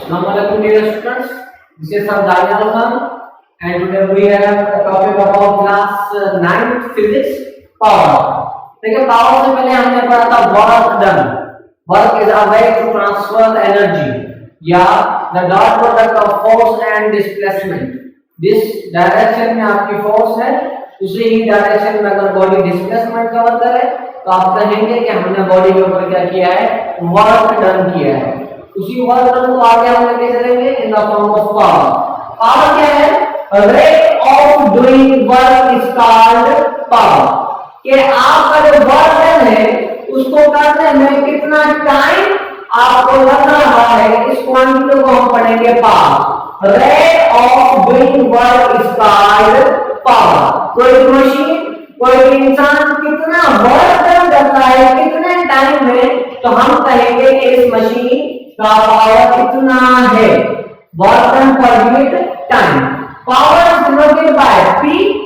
Assalamualaikum dear students. This is Daniel Khan and today we have a topic about class 9th physics power. देखिए power से पहले हमने पढ़ा था work done. Work is a way to transfer energy या the dot product of force and displacement. This direction में आपकी force है, दूसरी ही डायरेक्शन में अगर बॉडी डिस्प्लेसमेंट कवर करे तो आप कहेंगे कि हमने बॉडी के ऊपर क्या किया है, वर्क डन किया है. उसी वर्क डन को आगे हम लेके चलेंगे in the form of power. Power क्या है? Rate of doing work is called power. कि आपका जो वर्क डन है उसको करने में कितना टाइम आपको लग रहा है, इस क्वांटिटी को हम पढ़ेंगे power. Rate of doing work is called power. कोई मशीन, कोई इंसान कितना वर्क डन करता है कितने टाइम में, तो हम कहेंगे कि इस मशीन का पावर कितना है. Work done per unit time. Power is denoted by P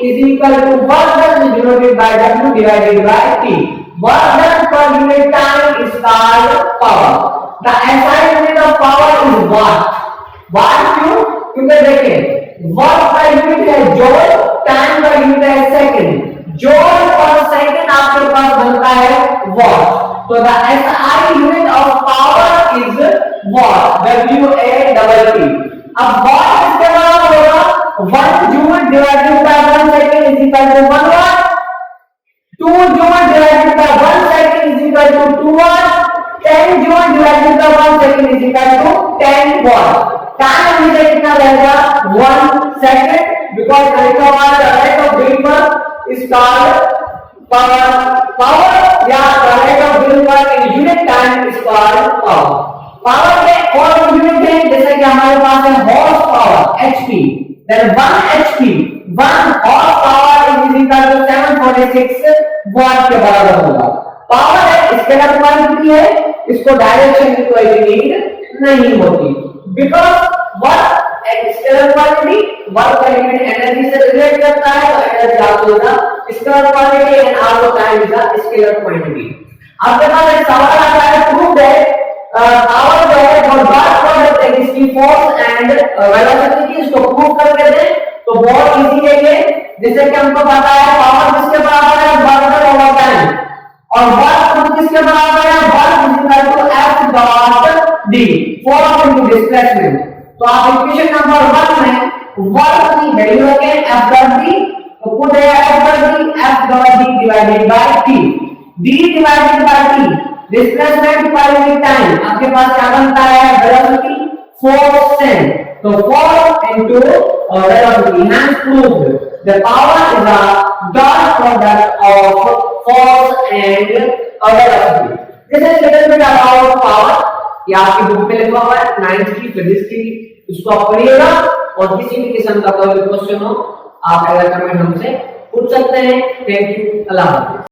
is equal to work done is denoted by W divided by T. Work done per unit time is called power. The SI unit of power is watt. Watt क्यों? क्योंकि देखिए work का unit है joule, time का unit है second. Joule पर second आपके पास बनता है वाट. तो the SI unit of power is watt. W-A-T-T. अब watt किसके बराबर होगा? 1 joule divided by 1 second is equal to 1 watt. 2 joule divided by 1 second is equal to 2 watt. 10 joule divided by 1 second is equal to 10 watt. Time हमेशा कितना रहेगा? 1 second because the rate of doing work is called power. Power या rate of doing work in unit time is called power. Power के और unit है, जैसे कि हमारे पास है horse power HP. Then 1 HP 1 horse power is equal to 746 watt के बराबर होगा. पावर है, स्केलर क्वांटिटी है, इसको डायरेक्शन की कोई नीड नहीं होती. बिकॉज वर्क एक स्केलर क्वांटिटी, वर्क का यूनिट एनर्जी से रिलेट करता है, तो एनर्जी आपको होगा स्केलर क्वांटिटी एंड आपको time is a scalar quantity. आपके पास एक सवाल आता है, प्रूव दैट पावर जो है वो डॉट प्रोडक्ट है इसकी फोर्स एंड वेलोसिटी की, इसको प्रूव करके दें तो बहुत इजी है ये. जैसे कि हमको पता है पावर किसके बराबर है? Work done over time. और वर्क किसके बराबर है? Work is equal to F dot D, force into displacement. तो आप इक्वेशन नंबर 1 में वर्क की वैल्यू है F डॉट D, तो पुट है F dot D, F dot D divided by T. D divided by T displacement per unit time. आपके पास क्या बनता है? वेलोसिटी फोर्स से. तो force into velocity has proved the power is a dot product of force and velocity. This is little bit about power. ये आपकी book में लिखा हुआ है 9th की फिजिक्स की, उसको आप पढ़िएगा और किसी भी किस्म का कोई क्वेश्चन हो आप अगर कमेंट हमसे पूछ सकते हैं. Thank you. अल्लाह हाफिज़.